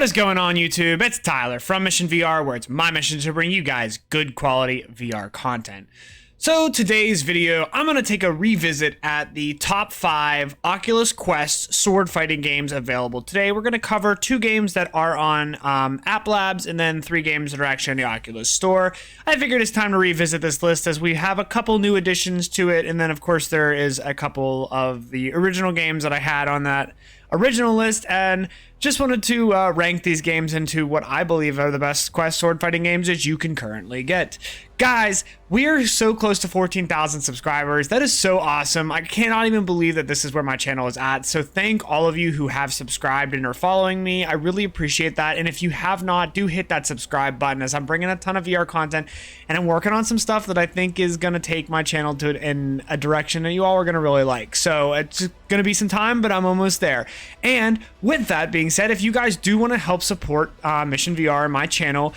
What is going on, YouTube? It's Tyler from Mission VR, where it's my mission to bring you guys good quality VR content. So today's video, I'm going to take a revisit at the top 5 Oculus Quest sword fighting games available today. We're going to cover 2 games that are on App Labs and then 3 games that are actually in the Oculus Store. I figured it's time to revisit this list as we have a couple new additions to it, and then of course there is a couple of the original games that I had on that original list, and just wanted to rank these games into what I believe are the best Quest sword fighting games that you can currently get. Guys, we are so close to 14,000 subscribers. That is so awesome. I cannot even believe that this is where my channel is at. So thank all of you who have subscribed and are following me. I really appreciate that. And if you have not, do hit that subscribe button, as I'm bringing a ton of VR content and I'm working on some stuff that I think is going to take my channel to in a direction that you all are going to really like. So it's going to be some time, but I'm almost there. And with that being said, if you guys do want to help support Mission VR and my channel,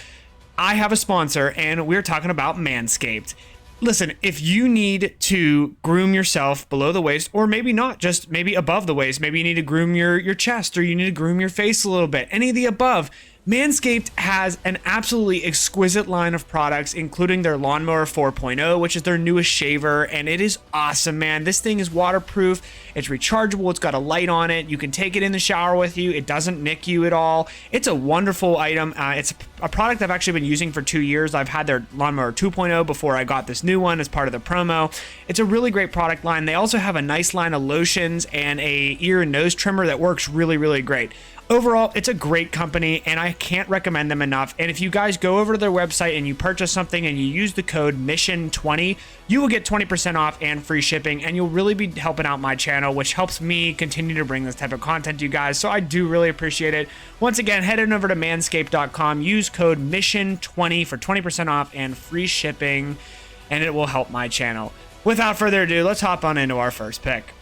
I have a sponsor, and we're talking about Manscaped. Listen, if you need to groom yourself below the waist, or maybe not, just maybe above the waist, maybe you need to groom your chest, or you need to groom your face a little bit, any of the above, Manscaped has an absolutely exquisite line of products, including their Lawnmower 4.0, which is their newest shaver, and it is awesome, man. This thing is waterproof, it's rechargeable, it's got a light on it, you can take it in the shower with you, it doesn't nick you at all. It's a wonderful item. It's a product I've actually been using for 2 years. I've had their Lawnmower 2.0 before I got this new one as part of the promo. It's a really great product line. They also have a nice line of lotions and a ear and nose trimmer that works really, really great. Overall, it's a great company, and I can't recommend them enough. And if you guys go over to their website and you purchase something and you use the code MISSION20, you will get 20% off and free shipping, and you'll really be helping out my channel, which helps me continue to bring this type of content to you guys. So I do really appreciate it. Once again, head on over to manscaped.com, use code MISSION20 for 20% off and free shipping, and it will help my channel. Without further ado, let's hop on into our first pick.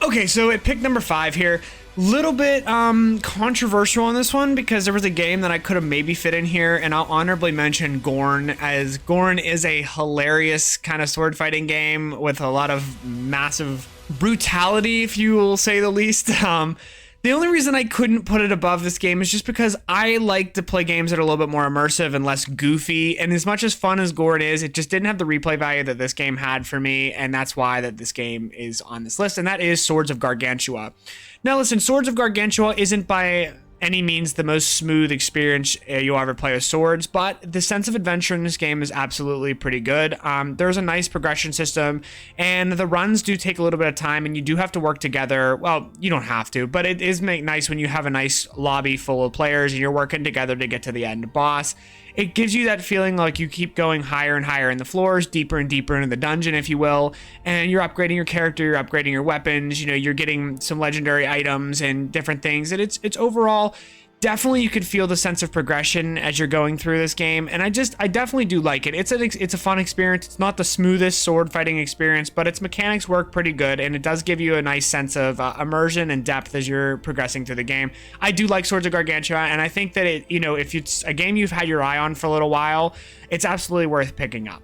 Okay, so at pick number 5 here, little bit controversial on this one, because there was a game that I could have maybe fit in here, and I'll honorably mention Gorn, as Gorn is a hilarious kind of sword fighting game with a lot of massive brutality, if you will say the least. The only reason I couldn't put it above this game is just because I like to play games that are a little bit more immersive and less goofy, and as much as fun as Gorn is, it just didn't have the replay value that this game had for me, and that's why that this game is on this list, and that is Swords of Gargantua. Now listen, Swords of Gargantua isn't by any means the most smooth experience you'll ever play with swords, but the sense of adventure in this game is absolutely pretty good. There's a nice progression system, and the runs do take a little bit of time, and you do have to work together. Well, you don't have to, but it is nice when you have a nice lobby full of players and you're working together to get to the end boss. It gives you that feeling like you keep going higher and higher in the floors, deeper and deeper into the dungeon, if you will, and you're upgrading your character, you're upgrading your weapons, you know, you're getting some legendary items and different things, and it's overall, definitely you could feel the sense of progression as you're going through this game, and I definitely do like it. It's a fun experience. It's not the smoothest sword fighting experience, but its mechanics work pretty good, and it does give you a nice sense of immersion and depth as you're progressing through the game. I do like Swords of Gargantua, and I think that it, you know, if it's a game you've had your eye on for a little while, it's absolutely worth picking up.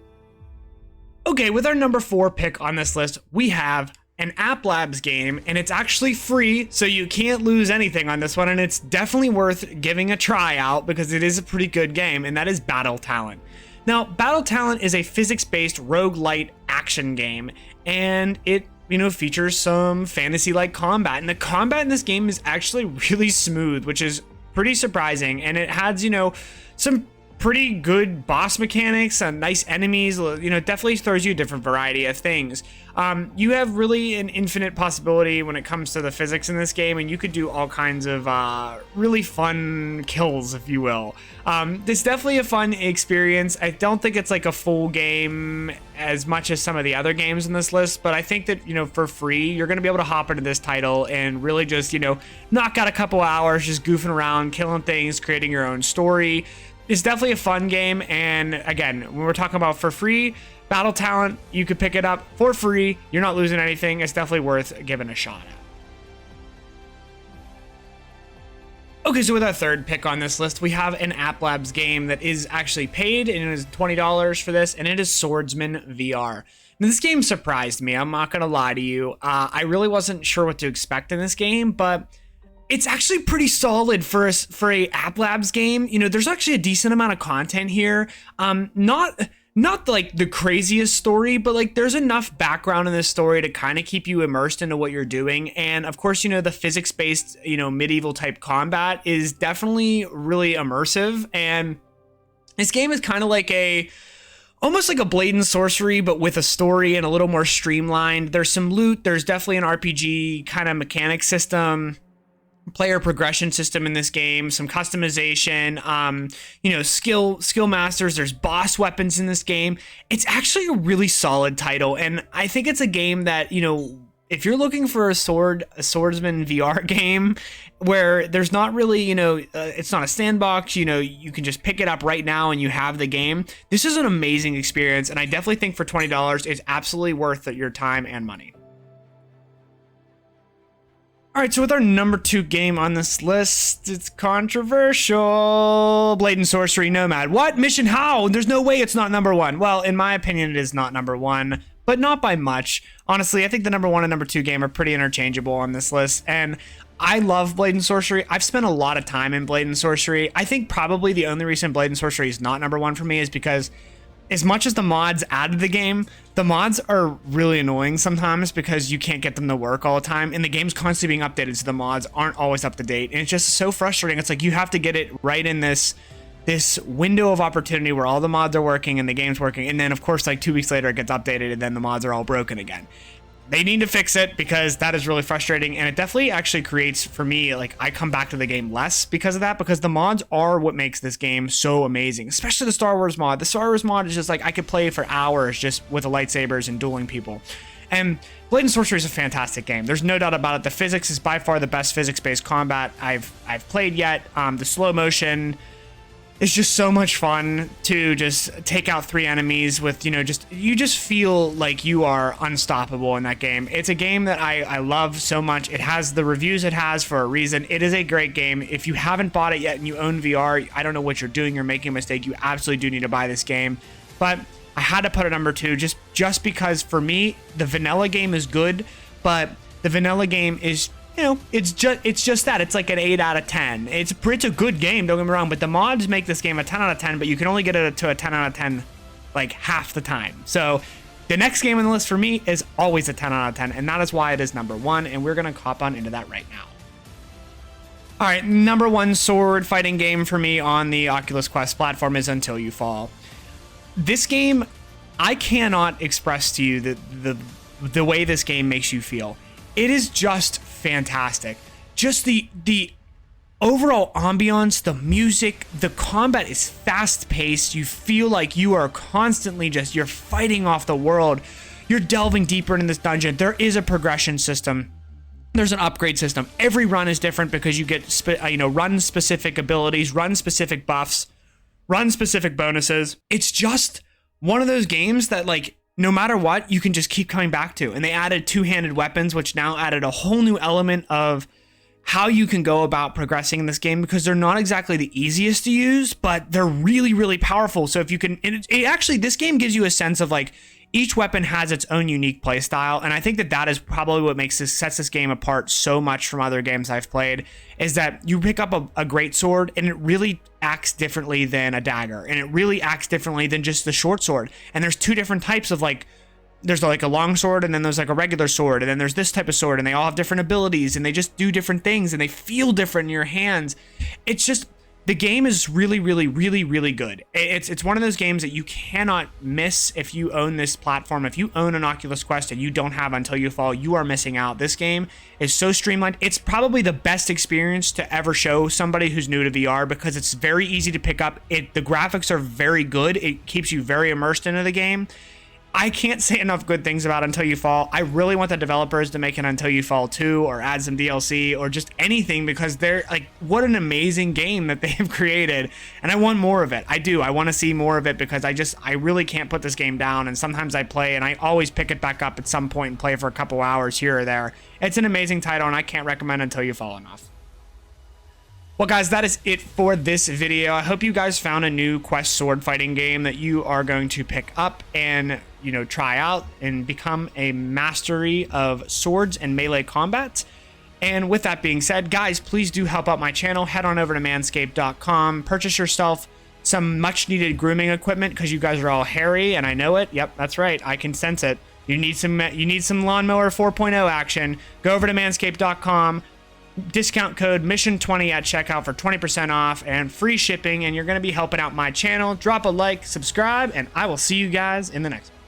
Okay, with our number 4 pick on this list, we have an App Labs game, and it's actually free, so you can't lose anything on this one, and it's definitely worth giving a try out because it is a pretty good game, and that is Battle Talent. Now, Battle Talent is a physics-based roguelite action game, and it, you know, features some fantasy-like combat, and the combat in this game is actually really smooth, which is pretty surprising, and it has, you know, some pretty good boss mechanics and nice enemies. You know, it definitely throws you a different variety of things. You have really an infinite possibility when it comes to the physics in this game, and you could do all kinds of really fun kills, if you will. It's definitely a fun experience. I don't think it's like a full game as much as some of the other games in this list, but I think that, you know, for free, you're going to be able to hop into this title and really just, you know, knock out a couple hours just goofing around, killing things, creating your own story. It's definitely a fun game, and again, when we're talking about for free, Battle Talent, you could pick it up for free. You're not losing anything. It's definitely worth giving a shot at. Okay, so with our third pick on this list, we have an App Labs game that is actually paid, and it is $20 for this, and it is Swordsman VR. Now, this game surprised me. I'm not going to lie to you. I really wasn't sure what to expect in this game, but It's actually pretty solid for a App Labs game. You know, there's actually a decent amount of content here. Not like the craziest story, but like there's enough background in this story to kind of keep you immersed into what you're doing. And of course, you know, the physics-based, you know, medieval type combat is definitely really immersive. And this game is kind of like almost like a Blade and Sorcery, but with a story and a little more streamlined. There's some loot. There's definitely an RPG kind of mechanic system, player progression system in this game, some customization, you know, skill masters. There's boss weapons in this game. It's actually a really solid title, and I think it's a game that, you know, if you're looking for a Swordsman VR game where there's not really, you know, it's not a sandbox, you know, you can just pick it up right now and you have the game. This is an amazing experience, and I definitely think for $20, it's absolutely worth your time and money. All right, so with our number 2 game on this list, it's controversial. Blade and Sorcery Nomad. What? Mission how? There's no way it's not number 1. Well, in my opinion, it is not number 1, but not by much. Honestly, I think the number 1 and number 2 game are pretty interchangeable on this list, and I love Blade and Sorcery. I've spent a lot of time in Blade and Sorcery. I think probably the only reason Blade and Sorcery is not number 1 for me is because as much as the mods added the game, the mods are really annoying sometimes because you can't get them to work all the time, and the game's constantly being updated, so the mods aren't always up to date, and it's just so frustrating. It's like you have to get it right in this window of opportunity where all the mods are working and the game's working, and then of course like 2 weeks later it gets updated and then the mods are all broken again. They need to fix it because that is really frustrating, and it definitely actually creates, for me, like I come back to the game less because of that, because the mods are what makes this game so amazing, especially the Star Wars mod. The Star Wars mod is just like I could play for hours just with the lightsabers and dueling people. And Blade and Sorcery is a fantastic game. There's no doubt about it. The physics is by far the best physics-based combat I've played yet. The slow motion is just so much fun to just take out 3 enemies with, you know, you just feel like you are unstoppable in that game. It's a game that I love so much. It has the reviews it has for a reason. It is a great game. If you haven't bought it yet and you own VR, I don't know what you're doing. You're making a mistake. You absolutely do need to buy this game. But I had to put it number 2 just because for me, the vanilla game is good, but the vanilla game is, you know, it's just that. It's like an 8 out of 10. It's a good game, don't get me wrong, but the mods make this game a 10 out of 10, but you can only get it to a 10 out of 10 like half the time. So the next game on the list for me is always a 10 out of 10, and that is why it is number 1, and we're gonna hop on into that right now. All right, number 1 sword fighting game for me on the Oculus Quest platform is Until You Fall. This game, I cannot express to you the way this game makes you feel. It is just fantastic. Just the overall ambiance, the music, the combat is fast paced. You feel like you are constantly you're fighting off the world. You're delving deeper into this dungeon. There is a progression system. There's an upgrade system. Every run is different because you get run specific abilities, run specific buffs, run specific bonuses. It's just one of those games that, like, no matter what, you can just keep coming back to. And they added 2-handed weapons, which now added a whole new element of how you can go about progressing in this game, because they're not exactly the easiest to use, but they're really, really powerful. So if you can, actually, this game gives you a sense of like, each weapon has its own unique play style, and I think that is probably what sets this game apart so much from other games I've played, is that you pick up a great sword and it really acts differently than a dagger, and it really acts differently than just the short sword. And there's 2 different types of, like, there's like a long sword, and then there's like a regular sword, and then there's this type of sword, and they all have different abilities, and they just do different things, and they feel different in your hands. It's just, the game is really, really, really, really good. It's one of those games that you cannot miss if you own this platform. If you own an Oculus Quest and you don't have Until You Fall, you are missing out. This game is so streamlined. It's probably the best experience to ever show somebody who's new to VR, because it's very easy to pick up. The graphics are very good. It keeps you very immersed into the game. I can't say enough good things about Until You Fall. I really want the developers to make an Until You Fall 2 or add some DLC or just anything, because they're like, what an amazing game that they have created. And I want more of it. I do. I want to see more of it, because I really can't put this game down. And sometimes I play and I always pick it back up at some point and play for a couple hours here or there. It's an amazing title, and I can't recommend Until You Fall enough. Well, guys, that is it for this video. I hope you guys found a new Quest sword fighting game that you are going to pick up and, you know, try out and become a mastery of swords and melee combat. And with that being said, guys, please do help out my channel. Head on over to manscaped.com, purchase yourself some much needed grooming equipment because you guys are all hairy and I know it. Yep, that's right. I can sense it. You need some lawnmower 4.0 action. Go over to manscaped.com. Discount code mission20 at checkout for 20% off and free shipping, and you're going to be helping out my channel. Drop a like, subscribe, and I will see you guys in the next one.